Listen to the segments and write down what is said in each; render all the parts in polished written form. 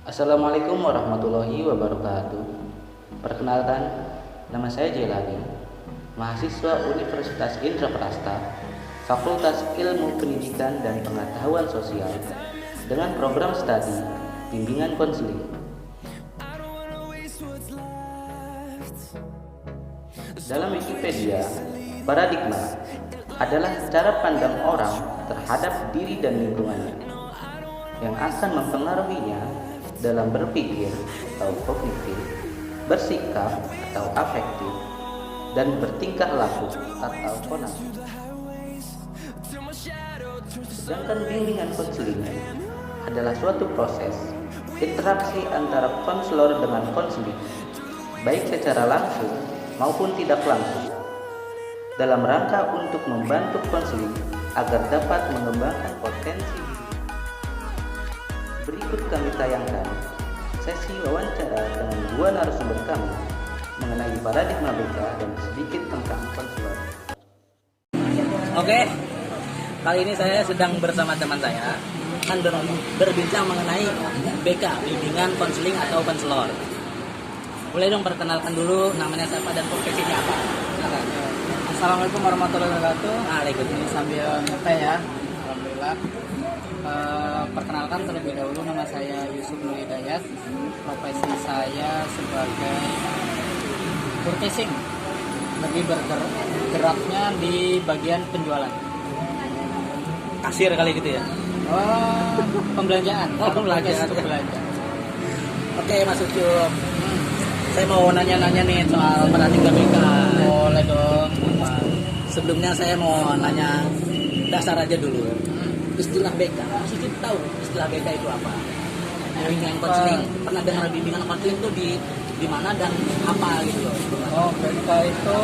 Assalamualaikum warahmatullahi wabarakatuh. Perkenalkan, nama saya Jelani, mahasiswa Universitas Indraprasta, Fakultas Ilmu Pendidikan dan Pengetahuan Sosial, dengan program studi bimbingan konseling. Dalam Wikipedia, paradigma adalah cara pandang orang terhadap diri dan lingkungannya yang akan mempengaruhinya dalam berpikir atau kognitif, bersikap atau afektif, dan bertingkah laku atau konaktif. Sedangkan bimbingan konseling adalah suatu proses interaksi antara konselor dengan konseling, baik secara langsung maupun tidak langsung, dalam rangka untuk membantu konseling agar dapat mengembangkan potensi diri. Berikut kami tayangkan sesi wawancara dengan dua narasumber kami mengenai paradigma BK dan sedikit tentang konselor. Oke, kali ini saya sedang bersama teman saya akan berbincang mengenai BK, bimbingan konseling atau konselor. Boleh dong perkenalkan dulu namanya siapa dan profesinya apa? Silakan. Assalamualaikum warahmatullahi wabarakatuh. Waalaikumsalam. Ini sambil ngeteh ya. Alhamdulillah. Perkenalkan terlebih dahulu, nama saya Yusuf Nur Hidayat. Profesi saya sebagai purchasing, lebih bergeraknya di bagian penjualan. Kasir kali gitu ya? Pembelanjaan. Pembelanjaan. Belanja. Oke, Mas Ucup. Saya mau nanya-nanya nih soal paradigma BK. Boleh dong. Sebelumnya saya mau nanya dasar aja dulu. Istilah BK, Mas Ucup tahu istilah BK itu apa? Bimbingan konseling, pernah dengar bimbingan konseling itu di mana dan apa gitu loh? Oh, BK itu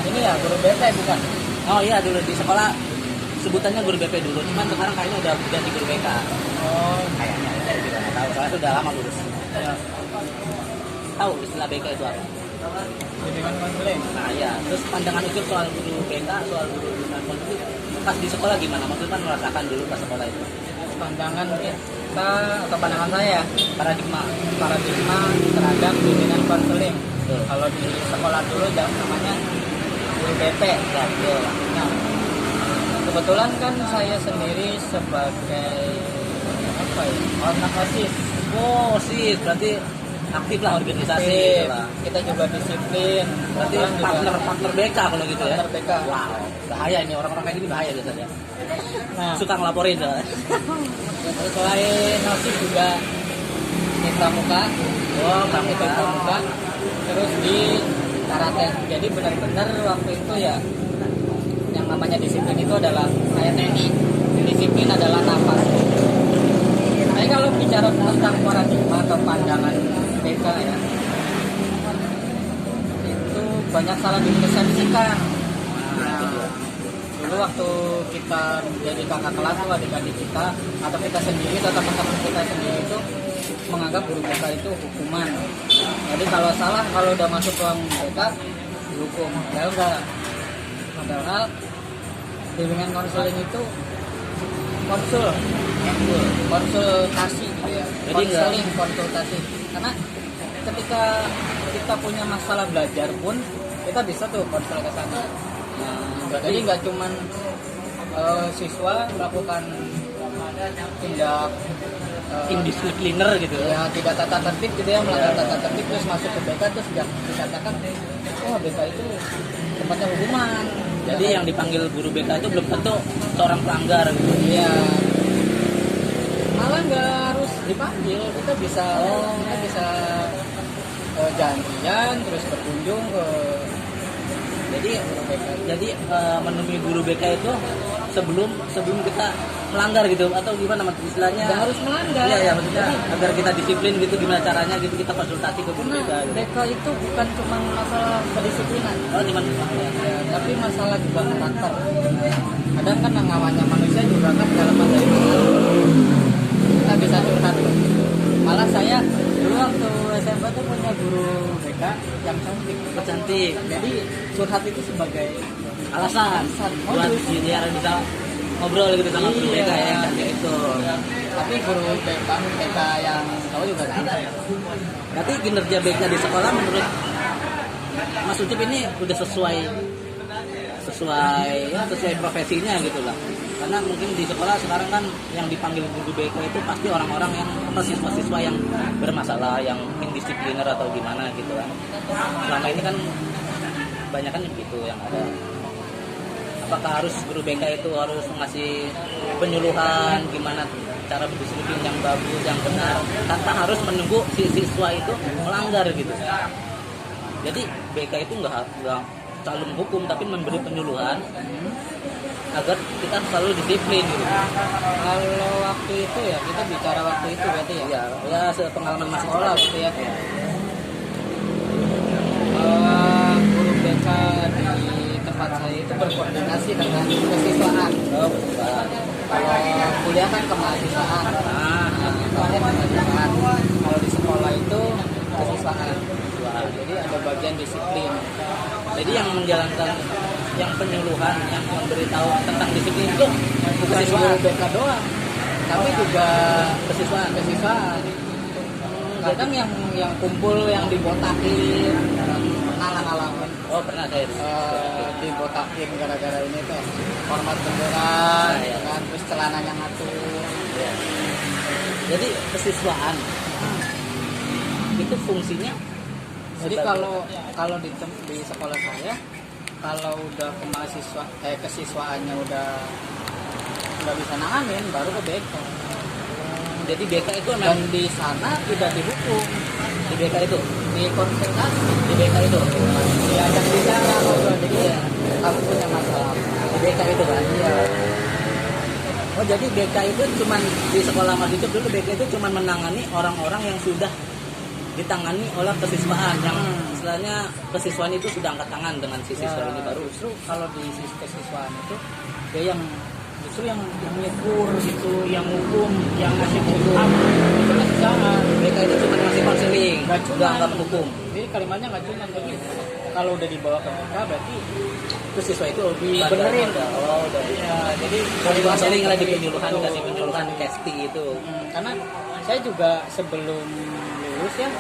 ini ya, guru BK bukan? Oh iya, dulu di sekolah sebutannya guru BP dulu, cuman sekarang kayaknya udah ganti guru BK. Oh, Kayaknya, saya juga nggak tahu, soalnya sudah lama lulus. ya. Tahu istilah BK itu apa? Bimbingan konseling. Nah iya, terus pandangan Ucup soal guru BK, soal guru bimbingan konseling pas di sekolah gimana? Maksudnya merasakan dulu pas sekolah itu? Pandangan kita atau pandangan saya Paradigma. terhadap bimbingan konseling. Betul. Kalau di sekolah dulu namanya guru BP. Ya, betul. Nah, kebetulan kan saya sendiri sebagai apa ya, anak OSIS. Oh sih, berarti aktif lah organisasi gitu lah. Kita juga disiplin. Berarti Kebetulan partner BK kalau gitu ya? partner BK. Wow, bahaya ini orang-orang kayak gini bahaya biasanya. Nah, Suka ngelaporin soalnya. terus selain OSIS juga di pramuka. Oh, Ikut pramuka. pramuka. Terus di karate. Jadi benar-benar waktu itu ya yang namanya disiplin itu adalah kayak TNI. Disiplin adalah nafas. Tapi kalau bicara tentang paradigma atau pandangan BK ya, itu banyak salah dipersepsikan. Nah, dulu waktu kita menjadi kakak kelas tuh adik-adik kita atau kita sendiri atau teman-teman kita sendiri itu menganggap guru BK itu hukuman. Jadi kalau salah, kalau udah masuk ruang BK dihukum. Ya enggak. Padahal bimbingan konseling itu konsultasi gitu ya. Jadi konsultasi. Karena ketika kita punya masalah belajar pun kita bisa tuh konsul ke sana. Jadi nggak cuman siswa melakukan tindak indisipliner gitu ya tidak tata tertib gitu ya, melanggar tata tertib terus masuk ke BK terus sudah dikatakan oh BK itu tempatnya hukuman. Jadi yang dipanggil guru BK itu belum tentu seorang pelanggar gitu. Iya, malah nggak harus dipanggil, kita bisa janjian terus berkunjung ke Jadi menemui guru BK itu sebelum kita melanggar gitu atau gimana istilahnya? nggak harus melanggar. Iya, maksudnya agar kita disiplin gitu, gimana caranya gitu, kita konsultasi ke guru BK gitu. BK itu bukan cuma masalah kedisiplinan, Oh, cuman ya, tapi masalah juga karakter. Kadang kan yang namanya manusia juga kan dalam masa itu kita bisa curhat. Malah saya dulu waktu SMP tuh punya guru BK yang cantik. Jadi curhat itu sebagai alasan buat modus. biar bisa ngobrol gitu sama guru BK ya, Iya. kayak itu. Tapi guru BK yang tahu juga nggak ada. Berarti kinerja BK di sekolah menurut Mas Ucup ini udah sesuai profesinya gitu lah. Karena mungkin di sekolah sekarang kan yang dipanggil guru BK itu pasti orang-orang yang siswa-siswa yang bermasalah, yang indisipliner atau gimana gitu kan. Selama ini kan banyak kan begitu yang ada. Apakah harus guru BK itu harus ngasih penyuluhan gimana cara berdisiplin yang bagus, yang benar, tanpa harus menunggu si siswa itu melanggar gitu. Jadi BK itu nggak selalu menghukum, tapi memberi penyuluhan agar kita selalu disiplin gitu. Kalau waktu itu ya, kita bicara waktu itu berarti ya? Ya sepengalaman masih sekolah gitu ya. Guru BK di tempat saya itu berkoordinasi dengan kesiswaan. Kalau kuliah kan kemahasiswaan. Kalau di sekolah itu kesiswaan. Jadi ada bagian disiplin. Jadi yang menjalankan, yang penyuluhan, yang memberitahu tentang disiplin itu Bukan guru BK doang, tapi juga kesiswaan. Kadang yang kumpul yang dibotakin, pernah ngalamin. Oh pernah saya. Dibotakin gara-gara ini tuh hormat bendera, Ya. kan terus celananya ngatur. Ya. Jadi kesiswaan itu fungsinya. Jadi kalau di sekolah saya, kalau udah kesiswaannya udah nggak bisa nanganin, baru ke BK. Jadi BK itu Dan memang di sana tidak dihukum, di BK itu, di konsultasi, di BK itu, diajak bicara, ngobrol. Jadi ya, kamu punya masalah di BK itu kan. Iya. Oh jadi BK itu cuman di sekolah Mas Ucup dulu BK itu cuman menangani orang-orang yang sudah ditangani oleh kesiswaan yang istilahnya kesiswaan itu sudah angkat tangan dengan si siswa ini baru. Justru kalau di sisi kesiswaan itu dia yang nyekur gitu, yang hukum, yang ngasih hukum itu kesiswaan. BK itu cuma ngasih konseling, Nggak udah cuma. anggap hukum. Jadi kalimatnya nggak cuma begitu. Kalau udah dibawa ke BK berarti Terus siswa itu dibenerin. Oh udah. ya, jadi Kalau konseling lah di Begitu. penyuluhan, dikasih penyuluhan casting itu. Karena saya juga sebelum lulus ya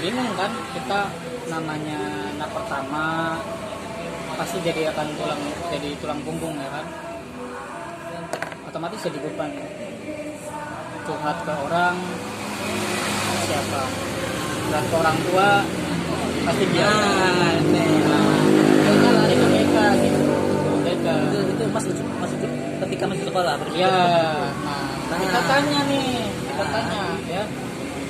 bingung kan, kita namanya anak pertama pasti jadi tulang punggung ya kan, otomatis jadi beban curhat ke orang siapa, curhat ke orang tua pasti dia kayaknya lari ke BK gitu. BK Itu Mas Ucup ketika masih sekolah berpikir ya, seperti itu. kita tanya ya,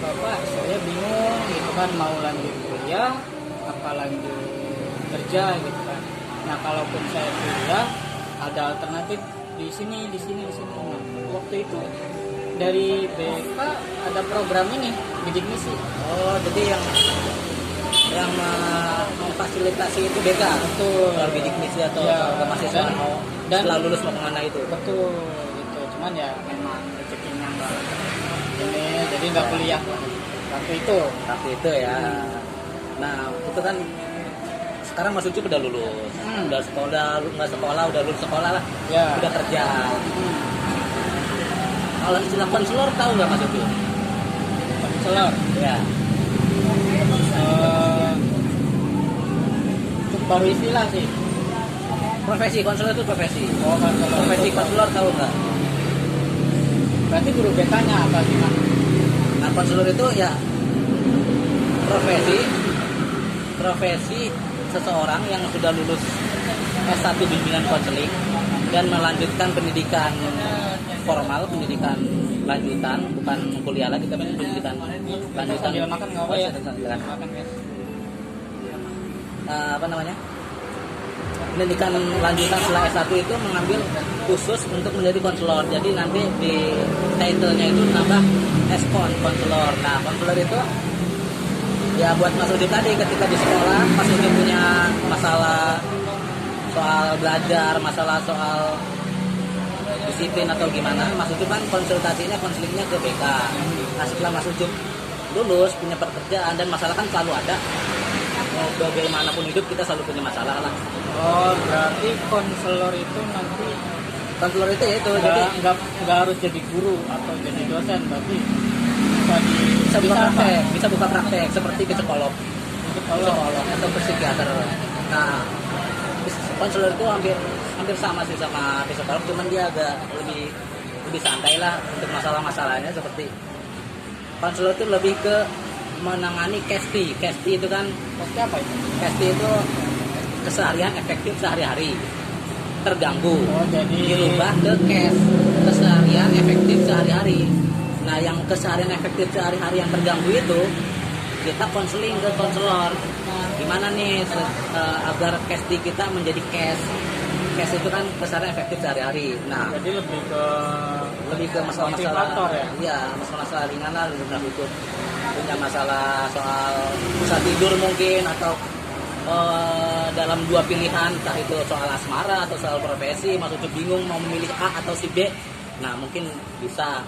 Bapak saya bingung gitu kan, mau lanjut kuliah apa lanjut kerja gitu kan. Nah kalaupun saya kuliah ada alternatif di sini. Nah, waktu itu dari BK ada program ini bidik misi. Oh jadi yang memfasilitasi itu BK. Betul. Kalau bidik misi atau Ya, ke mahasiswa mau dan setelah lulus mau kemana itu. betul gitu, cuman ya memang rezekinya nggak ini, jadi nggak kuliah waktu itu. Waktu itu ya. Nah itu kan sekarang Mas Ucup udah lulus, udah sekolah, nggak sekolah, udah lulus sekolah lah, Ya. udah kerja. Kalau istilah konselor tahu nggak Mas Ucup? Konselor. Ya. Baru istilah sih. Profesi konselor itu profesi. Oh, konselor. Profesi konselor tahu nggak? Berarti guru BK-nya apa gimana? Nah konselor itu ya profesi seseorang yang sudah lulus S1 bimbingan konseling dan melanjutkan pendidikan formal, pendidikan lanjutan, bukan kuliah lagi tapi pendidikan lanjutan. Sambil makan nggak apa ya? Silakan. Makan ya. Apa namanya? Pendidikan lanjutan setelah S1 itu mengambil khusus untuk menjadi konselor. Jadi nanti di title-nya itu nambah konselor. Nah, konselor itu ya buat Mas Ucup tadi ketika di sekolah Mas Ucup punya masalah soal belajar, masalah soal disiplin atau gimana, Mas Ucup kan konselingnya ke BK. Nah, setelah Mas Ucup lulus punya pekerjaan dan masalah kan selalu ada. Mau bagaimanapun hidup kita selalu punya masalah lah. Oh, berarti konselor itu nanti konselor itu ya itu. Nggak, Jadi nggak harus jadi guru atau jadi dosen, berarti bisa buka praktek, bisa buka praktek seperti psikolog, kalau atau psikiater. Nah, konselor itu hampir sama sih sama psikolog, cuman dia agak lebih santai lah untuk masalah-masalahnya. Seperti konselor itu lebih ke menangani casti itu kan, pasti apa itu? casti itu keseharian efektif sehari-hari terganggu, Oh, jadi dirubah ke keseharian efektif sehari-hari. Nah, yang keseharian efektif sehari-hari yang terganggu itu kita konseling ke konselor. Gimana nih agar casti kita menjadi cash itu kan keseharian efektif sehari-hari. Nah, jadi lebih ke masalah-masalah motivator ya? Iya, masalah ringan lah, itu punya masalah soal bisa tidur mungkin, atau dalam dua pilihan, entah itu soal asmara atau soal profesi, maksudnya bingung mau memilih A atau si B. Nah, mungkin bisa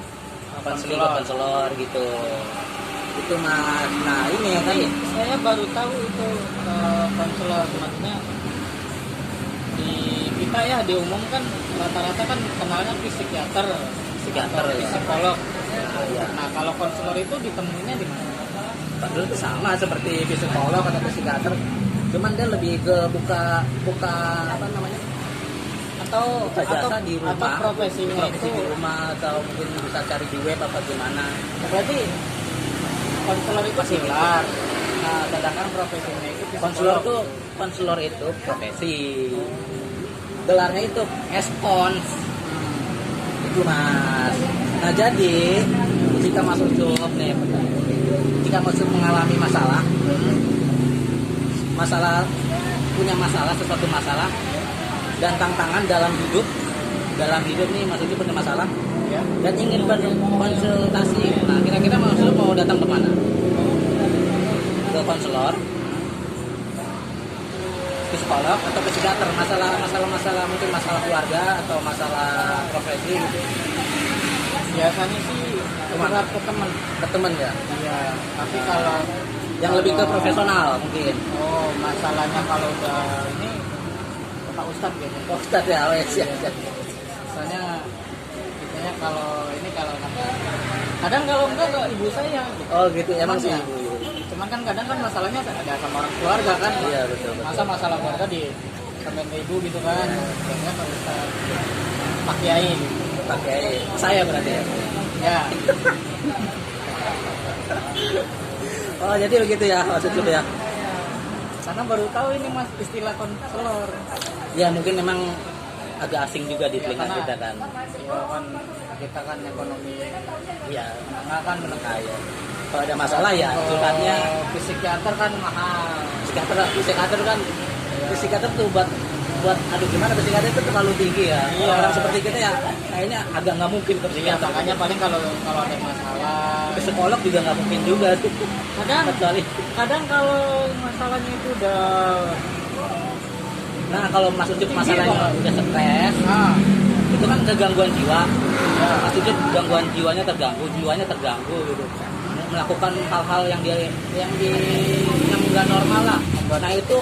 konseling ke konselor gitu. Itu Mas. Nah, ini kan saya baru tahu itu konselor, maksudnya di kita ya diumumkan rata-rata kan kenalnya psikiater psikiater atau ya. psikolog. Iya. Nah, kalau konselor itu ditemuinya di mana? Padahal itu sama seperti psikolog atau psikiater, cuman dia lebih ke buka apa namanya, Atau jasa di rumah, atau profesinya itu di rumah, atau mungkin bisa cari di web apa gimana. berarti konselor itu Pasti gelar. Nah, sedangkan profesinya itu psikolog. Konselor itu profesi, gelarnya itu espons itu Mas. Nah, jadi jika masuk mengalami punya masalah, sesuatu masalah dan tantangan dalam hidup nih, maksudnya punya masalah Ya. dan ingin berkonsultasi. Nah, kira-kira Mas Yusuf mau datang ke mana? Ke konselor, psikolog, atau psikiater? Masalah mungkin masalah keluarga atau masalah profesi gitu. Biasanya sih curhat ke teman. Ke teman ya, Iya, tapi kalau yang lebih ke profesional mungkin. masalahnya kalau udah ini ke Pak Ustadz gitu. Oh, Ustadz ya, ya. Misalnya kitanya kalau kadang kalau enggak ke ibu saya gitu. Oh gitu, emang sih. Ya. Cuman kan kadang kan masalahnya ada sama orang keluarga kan. Iya, betul. Masa masalah keluarga di sampai ke ibu gitu kan. Biasanya Pak Ustadz, Pak Kiai gitu. Pakai saya berarti ya. Ya. Oh, jadi begitu ya maksudnya ya. Karena baru tahu ini Mas istilah konselor. Ya mungkin memang agak asing juga di telinga karena- kita kan. Ya kan kita kan ekonomi Iya, menengah kan menengah ya. kalau ada masalah ya curhatnya psikiater kan mahal. psikiater kan psikiater tuh buat aduh gimana, psikiater itu terlalu tinggi ya. Iya. Orang seperti kita ya kayaknya agak nggak mungkin ke Iya, psikiater. makanya paling kalau ada masalah. Ke psikolog juga nggak mungkin juga tuh. Kecuali Kadang kalau masalahnya itu udah nah kalau maksudnya masalahnya udah stres, itu kan kegangguan jiwa. Maksudnya gangguan jiwanya terganggu gitu, melakukan hal-hal yang nggak normal lah. Nah itu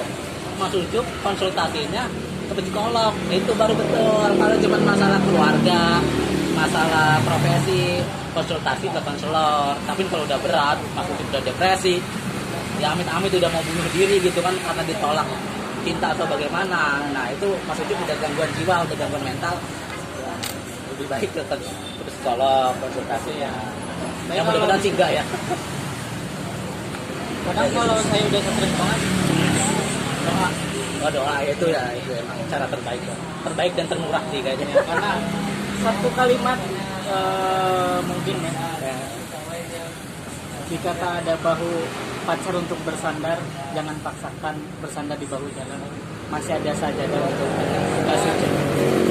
Mas Ucup konsultasinya ke psikolog, itu baru betul. Kalau cuma masalah keluarga, masalah profesi, konsultasi ke konselor. Tapi kalau udah berat, Mas Ucup udah depresi, ya amit-amit udah mau bunuh diri gitu kan karena ditolak cinta atau bagaimana. Nah itu Mas Ucup udah gangguan jiwa, udah gangguan mental, ya, lebih baik ke psikolog, konsultasi ya. Yang mudah-mudahan sih enggak ya. kadang kalau saya udah stres banget Doa itu ya, itu emang cara terbaik ya. Terbaik dan termurah sih kayaknya. karena satu kalimat mungkin ya, jika tak ada bahu pacar untuk bersandar, jangan paksakan bersandar di bahu jalan, masih ada saja untuk kasih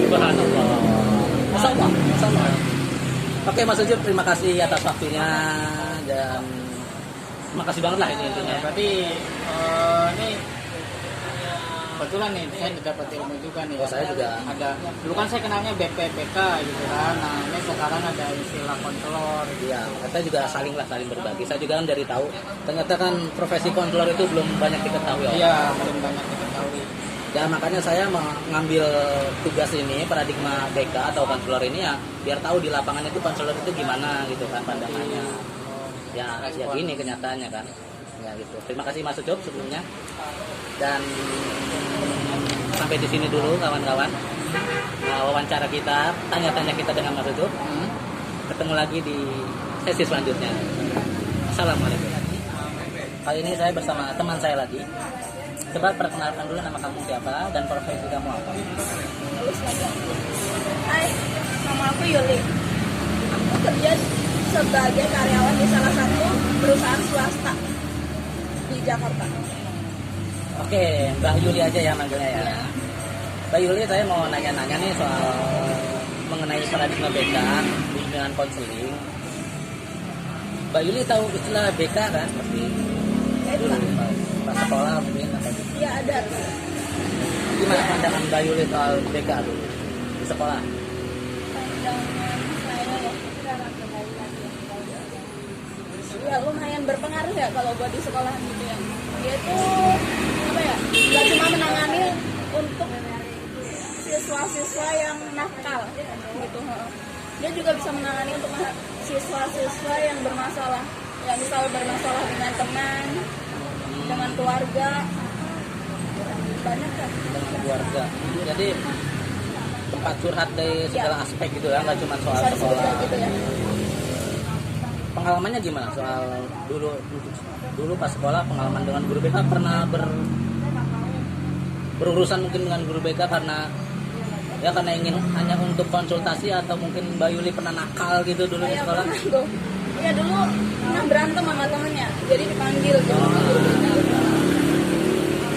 Subhanallah. Masalah. Oke Mas Ucup, terima kasih atas waktunya dan terima kasih banget lah ini intinya. berarti ini kebetulan nih saya dapat ilmu juga nih. Oh, saya juga. Ada dulu kan saya kenalnya BPPK gitu kan. Nah ini sekarang ada istilah konselor. Iya, kita juga saling berbagi. Saya juga kan dari tahu ternyata kan profesi konselor itu belum banyak diketahui. Iya, belum banyak diketahui. Ya makanya saya mengambil tugas ini, paradigma BK atau konselor ini ya biar tahu di lapangan itu konselor itu gimana gitu kan pandangannya. Ya gini kenyataannya kan. Ya gitu. Terima kasih Mas Ucup sebelumnya. Dan sampai di sini dulu kawan-kawan. Wawancara kita, tanya-tanya kita dengan Mas Ucup. Ketemu lagi di sesi selanjutnya. Assalamualaikum. Kali ini saya bersama teman saya lagi. Coba perkenalkan dulu nama kamu siapa dan profesi kamu apa? Hai, nama aku Yuli. Aku kerja sebagai karyawan di salah satu perusahaan swasta di Jakarta. Oke, Mbak Yuli aja ya manggilnya ya. Mbak Yuli, saya mau nanya-nanya nih soal mengenai paradigma BK, bimbingan konseling. Mbak Yuli tahu istilah BK kan? Seperti pas sekolah mungkin atau Ya ada. gimana pandangan Mbak Yuli soal BK dulu di sekolah? Pandangan saya ya lumayan berpengaruh ya kalau buat di sekolah gitu ya. Dia tuh apa ya? Gak cuma menangani untuk siswa-siswa yang nakal gitu. Dia juga bisa menangani untuk siswa-siswa yang bermasalah. Ya misal bermasalah dengan teman, dengan keluarga, banyak kan. Dengan keluarga. Jadi tempat curhat dari segala aspek gitu ya, nggak cuma soal Bisa sekolah. disebut gitu ya. Pengalamannya gimana soal dulu pas sekolah, pengalaman dengan guru BK, pernah berurusan mungkin dengan guru BK karena ingin hanya untuk konsultasi, atau mungkin Mbak Yuli pernah nakal gitu dulu di Saya sekolah? pernah tuh. Ya dulu pernah berantem sama temennya, jadi dipanggil gitu sama guru BK.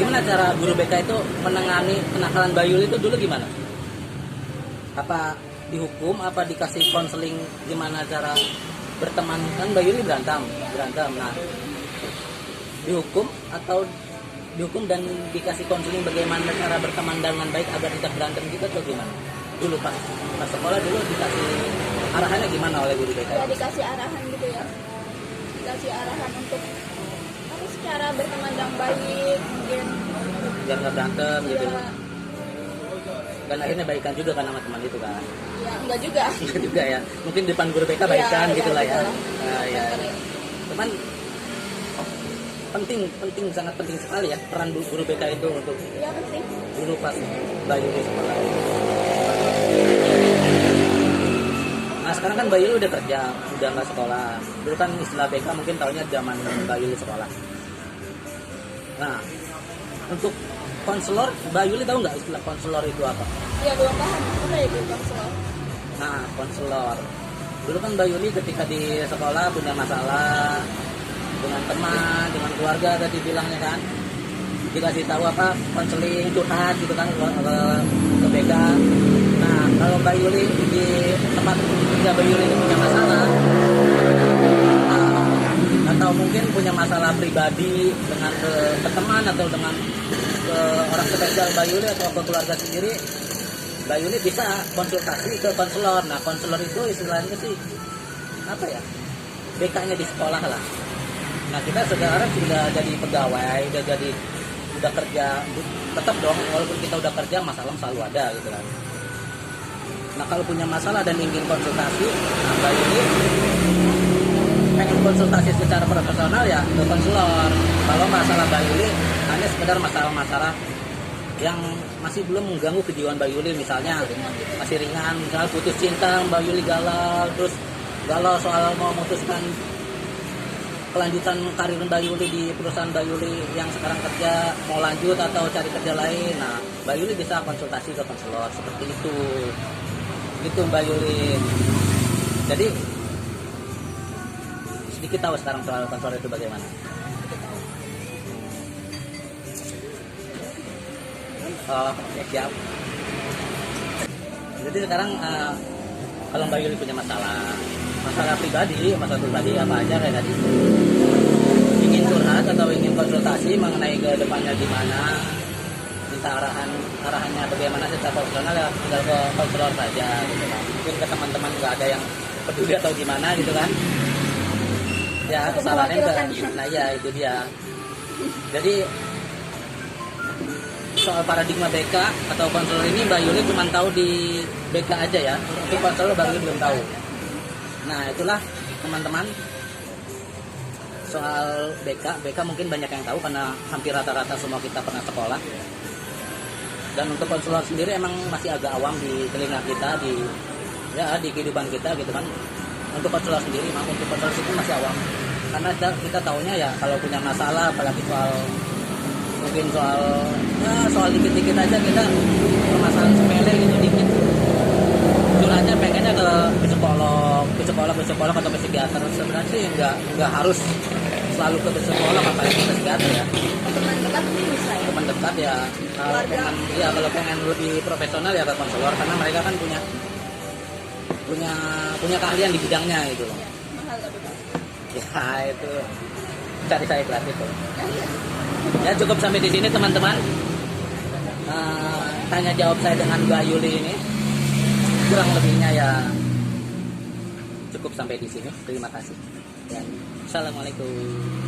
Gimana cara guru BK itu menangani kenakalan Mbak Yuli itu dulu gimana? Apa dihukum, apa dikasih konseling, gimana cara berteman? Kan Mbak Yuli berantem. Nah, dihukum dan dikasih konseling bagaimana cara berteman dengan baik agar tidak berantem gitu atau gimana? Dulu pas sekolah dulu dikasih arahannya gimana oleh guru BK? Ya dikasih arahan gitu ya, dikasih arahan untuk harus cara berteman yang baik mungkin. Biar nggak berantem gitu. Ya, Dan akhirnya baikan juga kan sama teman itu kan? ya enggak juga. Enggak juga ya. Mungkin depan guru BK baikan Iya, gitu lah ya. betul. Nah, ya. Cuman penting sangat penting sekali ya peran guru BK itu untuk Ya penting. dulu pas Mbak Yuli sekolah. Nah sekarang kan Mbak Yuli udah kerja, udah nggak sekolah. Dulu kan istilah BK mungkin tahunya zaman Mbak Yuli sekolah. Nah untuk konselor, Mbak Yuli tahu nggak istilah konselor itu apa? Ya belum paham apa ya itu konselor. Nah konselor, dulu kan Mbak Yuli ketika di sekolah punya masalah dengan teman, dengan keluarga tadi bilangnya kan, dikasih tahu apa konseling, curhat gitu kan ke BK. Nah kalau Mbak Yuli di tempat ketika Mbak Yuli punya masalah, atau mungkin punya masalah pribadi dengan ke teman atau dengan ke orang spesial Mbak Yuli atau ke keluarga sendiri, Mbak Yuli bisa konsultasi ke konselor. Nah konselor itu istilahnya sih apa ya, BK-nya di sekolah lah. Nah kita sekarang sudah jadi pegawai, udah kerja, tetap dong walaupun kita udah kerja masalah selalu ada gitu kan. Nah kalau punya masalah dan ingin konsultasi, nah Mbak Yuli pengen konsultasi secara profesional ya ke konselor. Kalau masalah Mbak Yuli hanya sekedar masalah-masalah yang masih belum mengganggu kejiwaan Mbak Yuli, misalnya masih ringan, misalnya putus cinta, Mbak Yuli galau, terus galau soal mau memutuskan kelanjutan karir Mbak Yuli di perusahaan Mbak Yuli yang sekarang kerja, mau lanjut atau cari kerja lain. Nah Mbak Yuli bisa konsultasi ke konselor seperti itu gitu Mbak Yuli. Jadi sedikit tahu sekarang soal konselor itu bagaimana. Ya siap. Jadi sekarang kalau Mbak Yuli punya masalah pribadi apa aja kayak tadi, ingin curhat atau ingin konsultasi mengenai ke depannya gimana, minta arahannya bagaimana secara profesional, ya tinggal ke konselor saja gitu kan. Mungkin ke teman-teman nggak ada yang peduli atau gimana gitu kan. Ya kesalahannya nah ya itu dia. Jadi soal paradigma BK atau konselor ini Mbak Yuli cuma tahu di BK aja ya. Untuk konselor Mbak Yuli belum tahu. Nah itulah teman-teman soal BK mungkin banyak yang tahu karena hampir rata-rata semua kita pernah sekolah. Dan untuk konselor sendiri emang masih agak awam di telinga kita, di kehidupan kita gitu kan. Untuk konselor sendiri, untuk konselor itu masih awam. Karena kita taunya ya kalau punya masalah, apalagi soal dikit-dikit aja kita permasalahan sepele gitu dikit. Curhatnya pengennya ke psikolog atau psikiater. Sebenarnya sih nggak harus selalu ke psikolog apalagi ke psikiater ya. Teman dekat bisa ya. Teman dekat ya kalau pengen lebih profesional ya ke konselor karena mereka kan punya keahlian di bidangnya gitu loh. Mahal tapi Pak. Ya itu cari saya gratis loh. Ya cukup sampai di sini teman-teman. Tanya jawab saya dengan Mbak Yuli ini kurang lebihnya ya cukup sampai di sini. Terima kasih. Ya. Assalamualaikum.